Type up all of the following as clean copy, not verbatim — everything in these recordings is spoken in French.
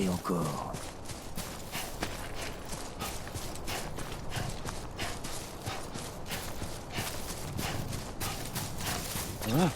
et encore. Ah.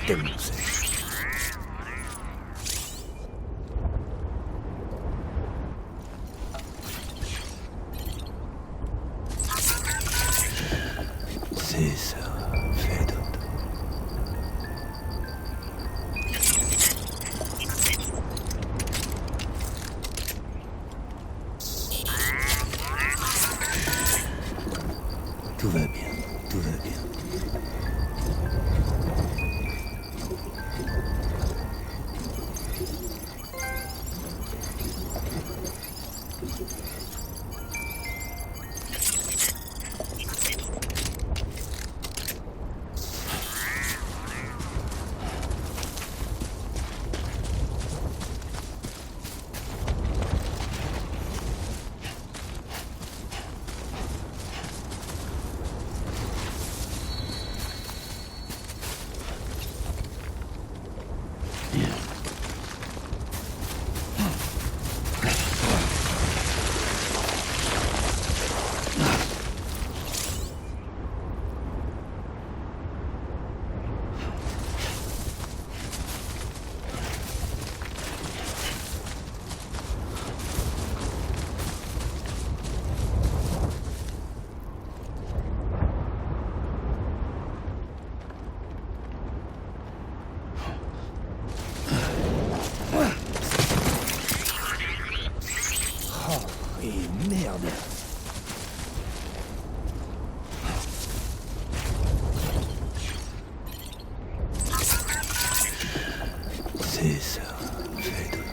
Tellement sèche. C'est ça, fais dodo. Tout va bien, tout va bien. Et merde. C'est ça, fais dodo.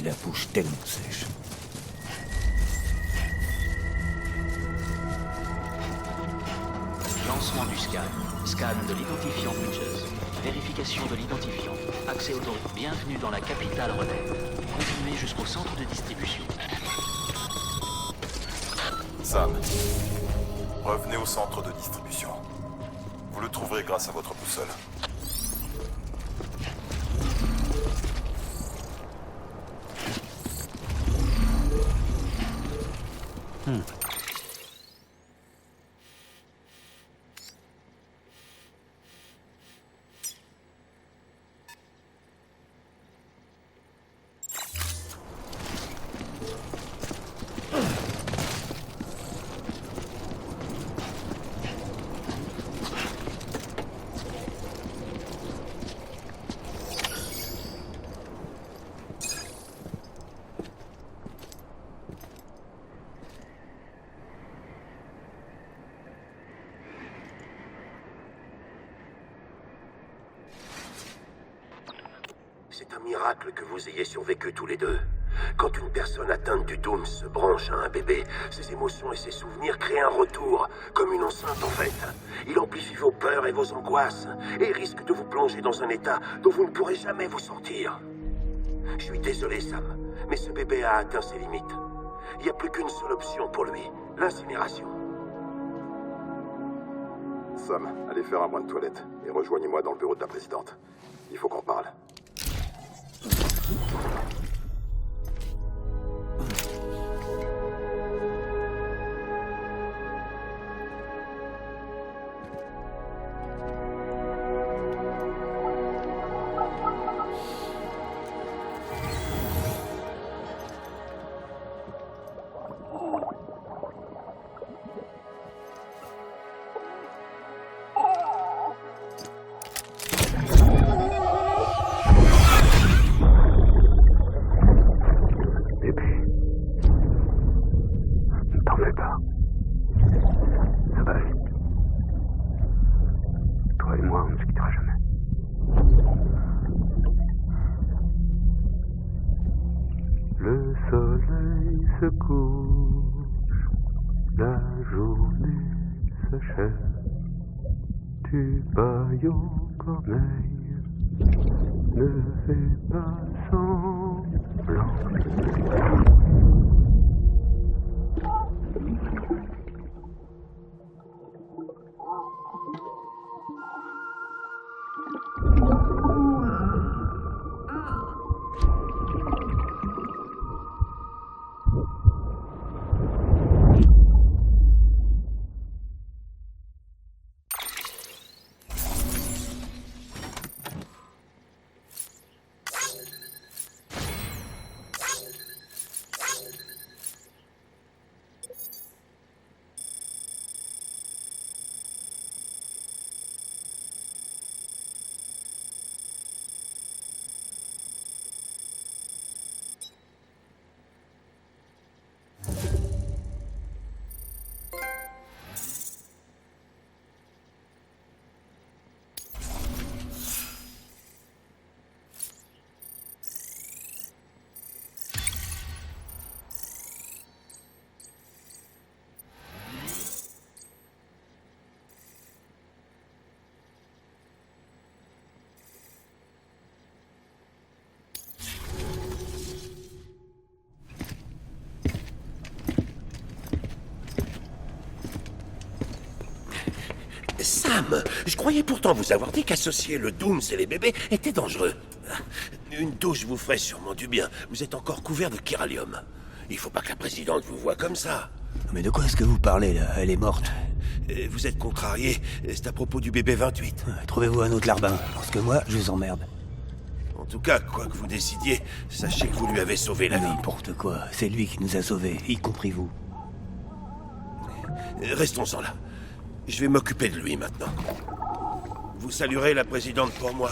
J'ai la bouche tellement sèche. Lancement du scan. Scan de l'identifiant Bridges. Vérification de l'identifiant. Accès autorisé. Bienvenue dans la capitale relais. Continuez jusqu'au centre de distribution. Sam, revenez au centre de distribution. Vous le trouverez grâce à votre boussole. C'est un miracle que vous ayez survécu tous les deux. Quand une personne atteinte du Doom se branche à un bébé, ses émotions et ses souvenirs créent un retour, comme une enceinte en fait. Il amplifie vos peurs et vos angoisses, et risque de vous plonger dans un état dont vous ne pourrez jamais vous sortir. Je suis désolé, Sam, mais ce bébé a atteint ses limites. Il n'y a plus qu'une seule option pour lui, l'incinération. Sam, allez faire un bain de toilette et rejoignez-moi dans le bureau de la présidente. Il faut qu'on parle. Le soleil se couche, la journée s'achève, tu bailles aux corneilles, ne fais pas semblant. Sam, je croyais pourtant vous avoir dit qu'associer le Dooms et les bébés était dangereux. Une douche vous ferait sûrement du bien. Vous êtes encore couvert de chiralium. Il faut pas que la présidente vous voie comme ça. Mais de quoi est-ce que vous parlez, là? Elle est morte. Vous êtes contrarié. C'est à propos du bébé 28. Trouvez-vous un autre larbin, parce que moi, je vous emmerde. En tout cas, quoi que vous décidiez, sachez que vous lui avez sauvé la vie. N'importe quoi. C'est lui qui nous a sauvés, y compris vous. Restons-en là. Je vais m'occuper de lui maintenant. Vous saluerez la présidente pour moi.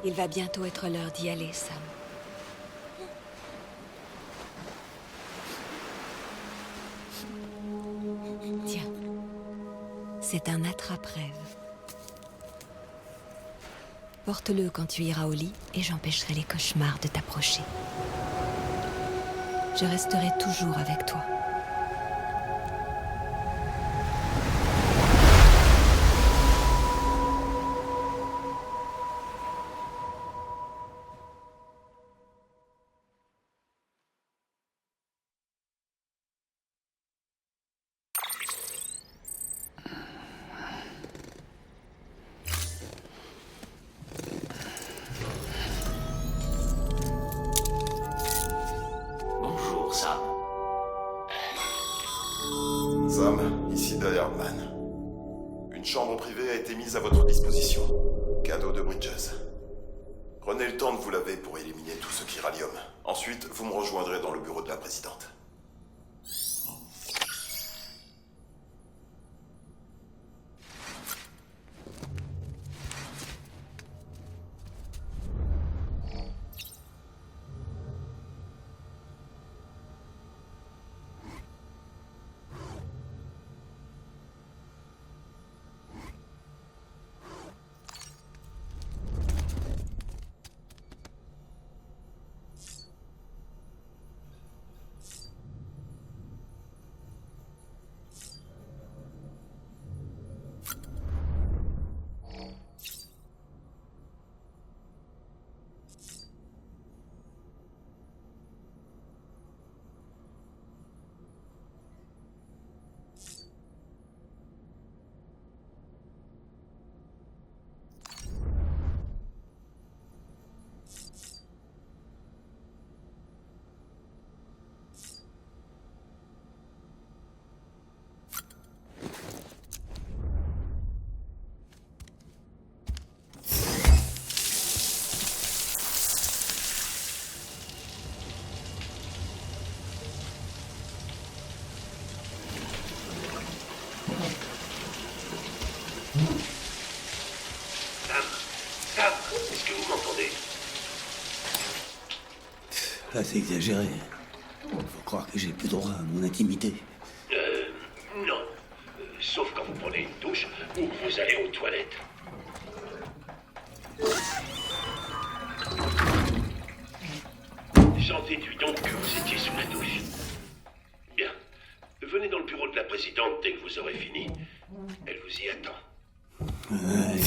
Il va bientôt être l'heure d'y aller, Sam. Tiens. C'est un attrape-rêve. Porte-le quand tu iras au lit et j'empêcherai les cauchemars de t'approcher. Je resterai toujours avec toi. Bonjour, Sam. Sam, ici Direman. Une chambre privée a été mise à votre disposition. Cadeau de Bridges. Prenez le temps de vous laver pour éliminer tout ce chiralium. Ensuite, vous me rejoindrez dans le bureau de la présidente. Sam, est-ce que vous m'entendez? Là, c'est exagéré. Faut croire que j'ai plus droit à mon intimité. Non. Sauf quand vous prenez une douche ou que vous allez aux toilettes. J'en déduis donc que vous étiez sous la douche. Bien. Venez dans le bureau de la présidente dès que vous aurez fini. Elle vous y attend. Ouais.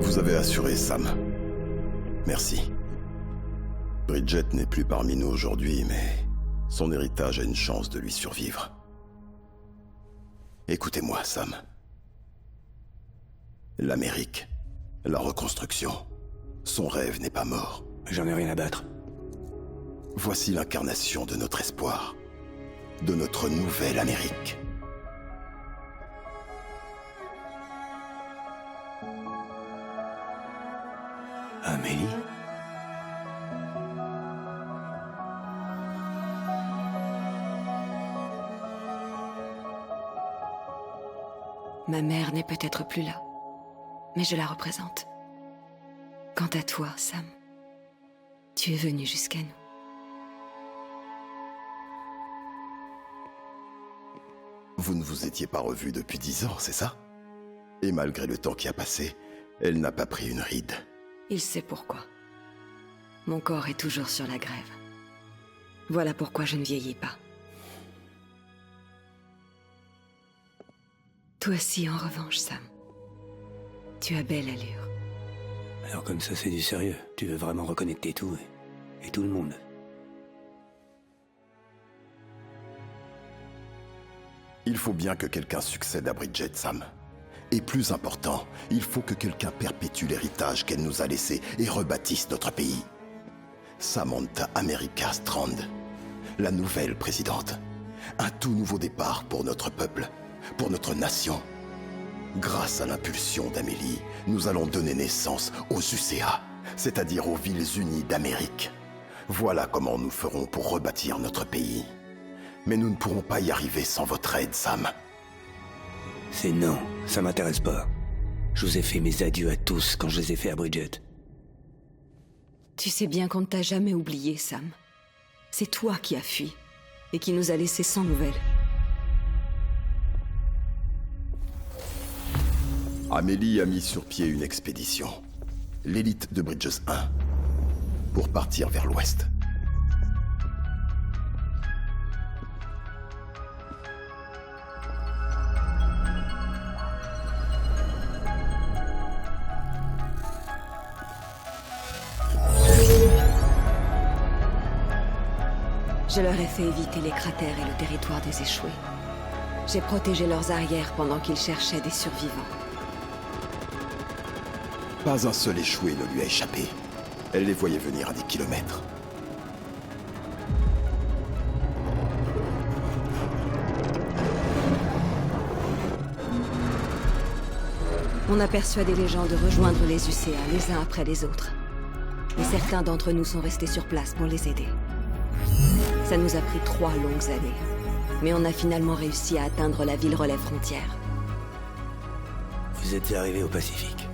Vous avez assuré, Sam. Merci. Bridget n'est plus parmi nous aujourd'hui, mais son héritage a une chance de lui survivre. Écoutez-moi, Sam. L'Amérique, la reconstruction, son rêve n'est pas mort. J'en ai rien à battre. Voici l'incarnation de notre espoir, de notre nouvelle Amérique. Amélie? Ma mère n'est peut-être plus là, mais je la représente. Quant à toi, Sam, tu es venu jusqu'à nous. Vous ne vous étiez pas revus depuis 10 ans, c'est ça? Et malgré le temps qui a passé, elle n'a pas pris une ride. Il sait pourquoi. Mon corps est toujours sur la grève. Voilà pourquoi je ne vieillis pas. Toi aussi, en revanche, Sam. Tu as belle allure. Alors comme ça, c'est du sérieux. Tu veux vraiment reconnecter tout et tout le monde. Il faut bien que quelqu'un succède à Bridget, Sam. Et plus important, il faut que quelqu'un perpétue l'héritage qu'elle nous a laissé et rebâtisse notre pays. Samantha America Strand, la nouvelle présidente. Un tout nouveau départ pour notre peuple, pour notre nation. Grâce à l'impulsion d'Amélie, nous allons donner naissance aux UCA, c'est-à-dire aux Villes Unies d'Amérique. Voilà comment nous ferons pour rebâtir notre pays. Mais nous ne pourrons pas y arriver sans votre aide, Sam. C'est non, ça m'intéresse pas. Je vous ai fait mes adieux à tous quand je les ai fait à Bridget. Tu sais bien qu'on ne t'a jamais oublié, Sam. C'est toi qui as fui, et qui nous a laissés sans nouvelles. Amélie a mis sur pied une expédition, l'élite de Bridges 1, pour partir vers l'ouest. Je leur ai fait éviter les cratères et le territoire des échoués. J'ai protégé leurs arrières pendant qu'ils cherchaient des survivants. Pas un seul échoué ne lui a échappé. Elle les voyait venir à des kilomètres. On a persuadé les gens de rejoindre les UCA les uns après les autres. Et certains d'entre nous sont restés sur place pour les aider. Ça nous a pris 3 longues années. Mais on a finalement réussi à atteindre la ville relais frontière. Vous êtes arrivés au Pacifique.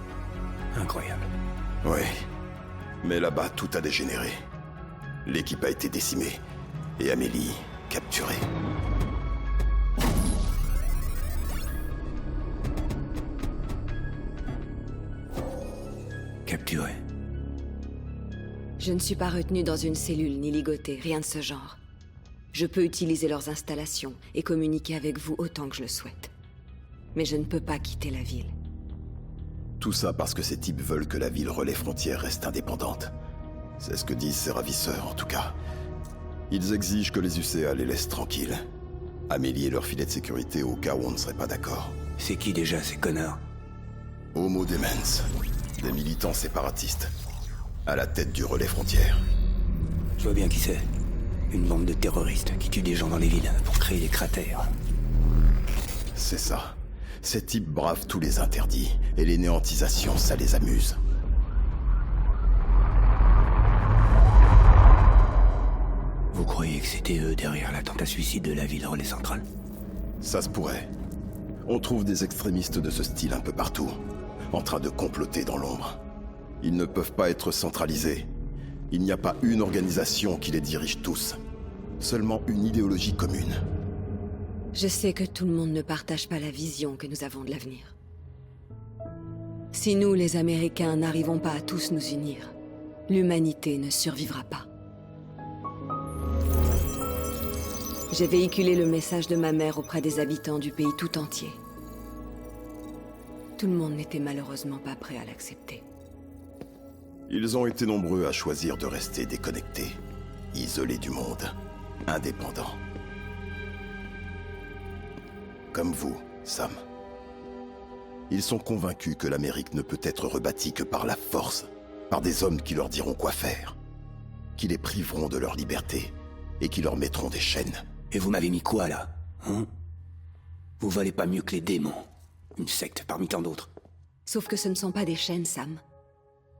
Incroyable. Oui. Mais là-bas, tout a dégénéré. L'équipe a été décimée. Et Amélie, capturée. Capturé. Je ne suis pas retenue dans une cellule ni ligotée, rien de ce genre. Je peux utiliser leurs installations et communiquer avec vous autant que je le souhaite. Mais je ne peux pas quitter la ville. Tout ça parce que ces types veulent que la ville relais frontière reste indépendante. C'est ce que disent ces ravisseurs, en tout cas. Ils exigent que les UCA les laissent tranquilles. Amélie et leur filet de sécurité au cas où on ne serait pas d'accord. C'est qui déjà, ces connards? Homo Demens, des militants séparatistes, à la tête du relais frontière. Je vois bien qui c'est. Une bande de terroristes qui tuent des gens dans les villes pour créer des cratères. C'est ça. Ces types bravent tous les interdits, et les néantisations, ça les amuse. Vous croyez que c'était eux derrière l'attentat suicide de la ville relais centrale? Ça se pourrait. On trouve des extrémistes de ce style un peu partout, en train de comploter dans l'ombre. Ils ne peuvent pas être centralisés. Il n'y a pas une organisation qui les dirige tous. Seulement une idéologie commune. Je sais que tout le monde ne partage pas la vision que nous avons de l'avenir. Si nous, les Américains, n'arrivons pas à tous nous unir, l'humanité ne survivra pas. J'ai véhiculé le message de ma mère auprès des habitants du pays tout entier. Tout le monde n'était malheureusement pas prêt à l'accepter. Ils ont été nombreux à choisir de rester déconnectés, isolés du monde, indépendants. Comme vous, Sam. Ils sont convaincus que l'Amérique ne peut être rebâtie que par la force, par des hommes qui leur diront quoi faire, qui les priveront de leur liberté et qui leur mettront des chaînes. Et vous m'avez mis quoi, là? Hein? Vous valez pas mieux que les démons. Une secte parmi tant d'autres. Sauf que ce ne sont pas des chaînes, Sam.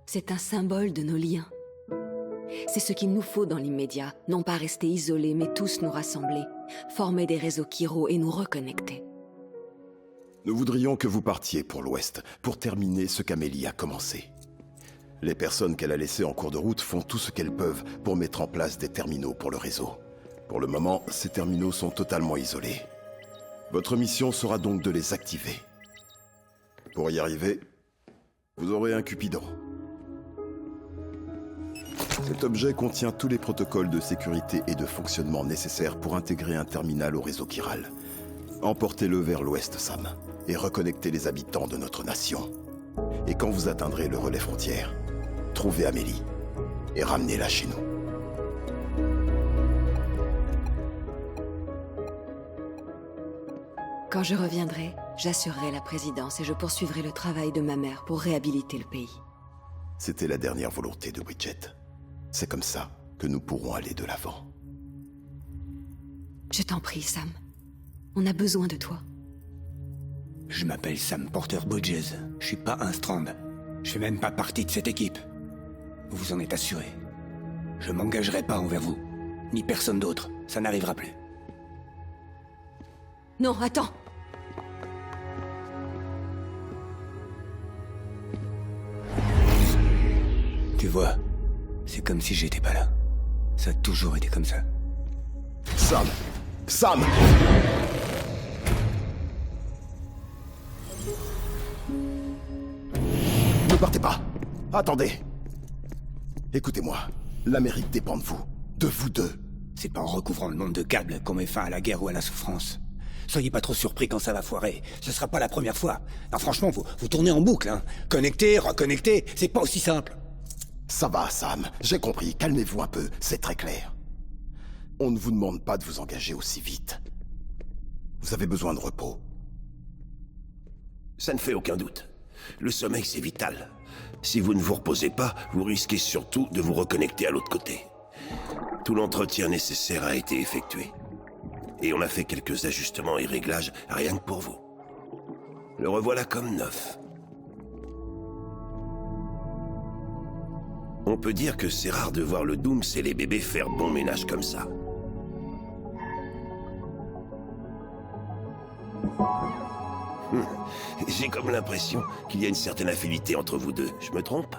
C'est un symbole de nos liens. C'est ce qu'il nous faut dans l'immédiat, non pas rester isolés, mais tous nous rassembler, former des réseaux chiro et nous reconnecter. Nous voudrions que vous partiez pour l'Ouest, pour terminer ce qu'Amélie a commencé. Les personnes qu'elle a laissées en cours de route font tout ce qu'elles peuvent pour mettre en place des terminaux pour le réseau. Pour le moment, ces terminaux sont totalement isolés. Votre mission sera donc de les activer. Pour y arriver, vous aurez un Cupidon. Cet objet contient tous les protocoles de sécurité et de fonctionnement nécessaires pour intégrer un terminal au réseau chiral. Emportez-le vers l'ouest, Sam, et reconnectez les habitants de notre nation. Et quand vous atteindrez le relais frontière, trouvez Amélie et ramenez-la chez nous. Quand je reviendrai, J'assurerai la présidence et je poursuivrai le travail de ma mère pour réhabiliter le pays. C'était la dernière volonté de Bridget. C'est comme ça que nous pourrons aller de l'avant. Je t'en prie, Sam. On a besoin de toi. Je m'appelle Sam Porter Bridges. Je suis pas un Strand. Je fais même pas partie de cette équipe. Vous vous en êtes assuré. Je m'engagerai pas envers vous. Ni personne d'autre. Ça n'arrivera plus. Non, attends! Tu vois, c'est comme si j'étais pas là. Ça a toujours été comme ça. Sam! Sam! Ne partez pas! Attendez! Écoutez-moi, l'Amérique dépend de vous. De vous deux. C'est pas en recouvrant le monde de câbles qu'on met fin à la guerre ou à la souffrance. Soyez pas trop surpris quand ça va foirer. Ce sera pas la première fois. Non, franchement, vous tournez en boucle, hein. Connecter, reconnecter, c'est pas aussi simple. Ça va, Sam. J'ai compris. Calmez-vous un peu. C'est très clair. On ne vous demande pas de vous engager aussi vite. Vous avez besoin de repos. Ça ne fait aucun doute. Le sommeil, c'est vital. Si vous ne vous reposez pas, vous risquez surtout de vous reconnecter à l'autre côté. Tout l'entretien nécessaire a été effectué. Et on a fait quelques ajustements et réglages rien que pour vous. Le revoilà comme neuf. On peut dire que c'est rare de voir le Dooms et les bébés faire bon ménage comme ça. J'ai comme l'impression qu'il y a une certaine affinité entre vous deux. Je me trompe ?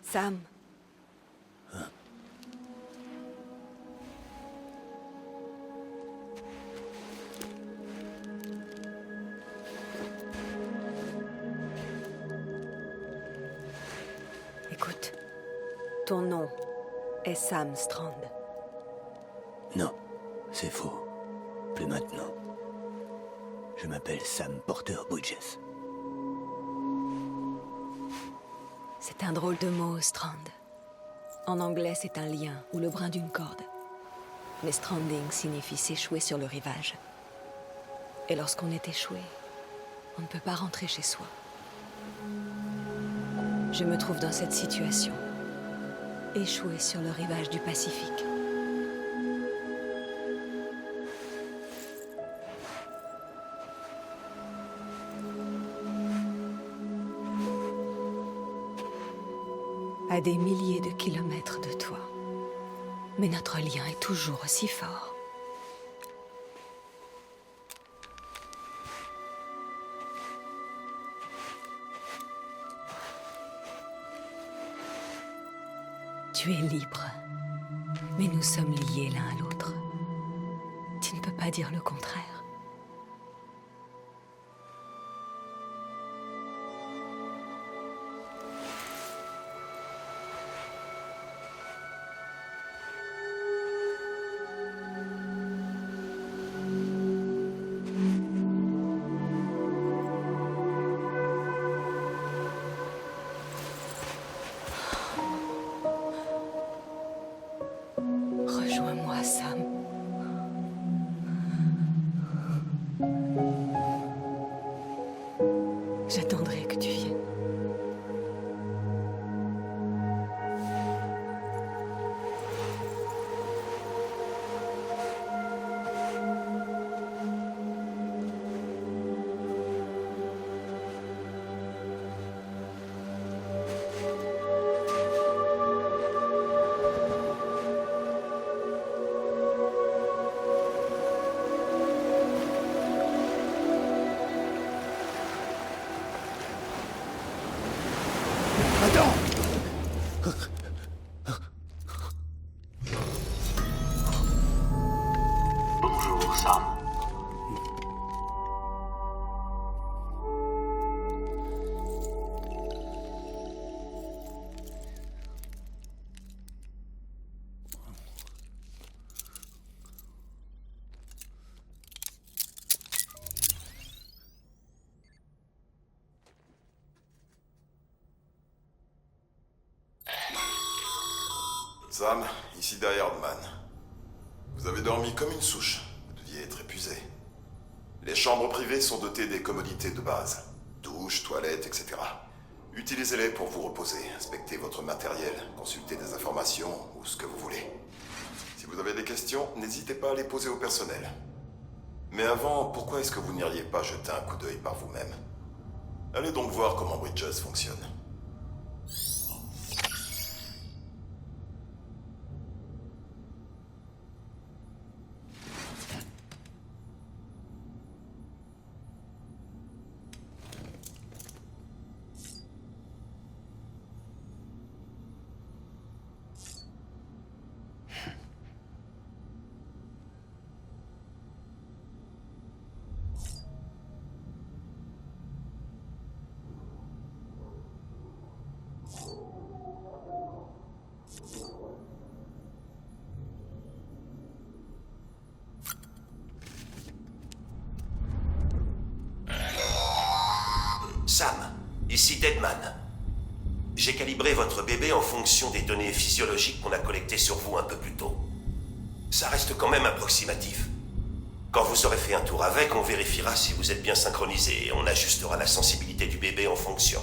Sam. Écoute, ton nom est Sam Strand. Non, c'est faux. Plus maintenant. Je m'appelle Sam Porter Bridges. C'est un drôle de mot, Strand. En anglais, c'est un lien ou le brin d'une corde. Mais stranding signifie s'échouer sur le rivage. Et lorsqu'on est échoué, on ne peut pas rentrer chez soi. Je me trouve dans cette situation, échoué sur le rivage du Pacifique. À des milliers de kilomètres de toi. Mais notre lien est toujours aussi fort. Tu es libre, mais nous sommes liés l'un à l'autre. Tu ne peux pas dire le contraire. Rejoins-moi, Sam. J'attendrai que tu viennes. Bonjour, Sam. Sam, ici Die Hardman. Vous avez dormi comme une souche. Vous deviez être épuisé. Les chambres privées sont dotées des commodités de base. Douche, toilettes, etc. Utilisez-les pour vous reposer, inspecter votre matériel, consulter des informations ou ce que vous voulez. Si vous avez des questions, n'hésitez pas à les poser au personnel. Mais avant, pourquoi est-ce que vous n'iriez pas jeter un coup d'œil par vous-même? Allez donc voir comment Bridges fonctionne. Sam, ici Deadman. J'ai calibré votre bébé en fonction des données physiologiques qu'on a collectées sur vous un peu plus tôt. Ça reste quand même approximatif. Quand vous aurez fait un tour avec, on vérifiera si vous êtes bien synchronisé et on ajustera la sensibilité du bébé en fonction.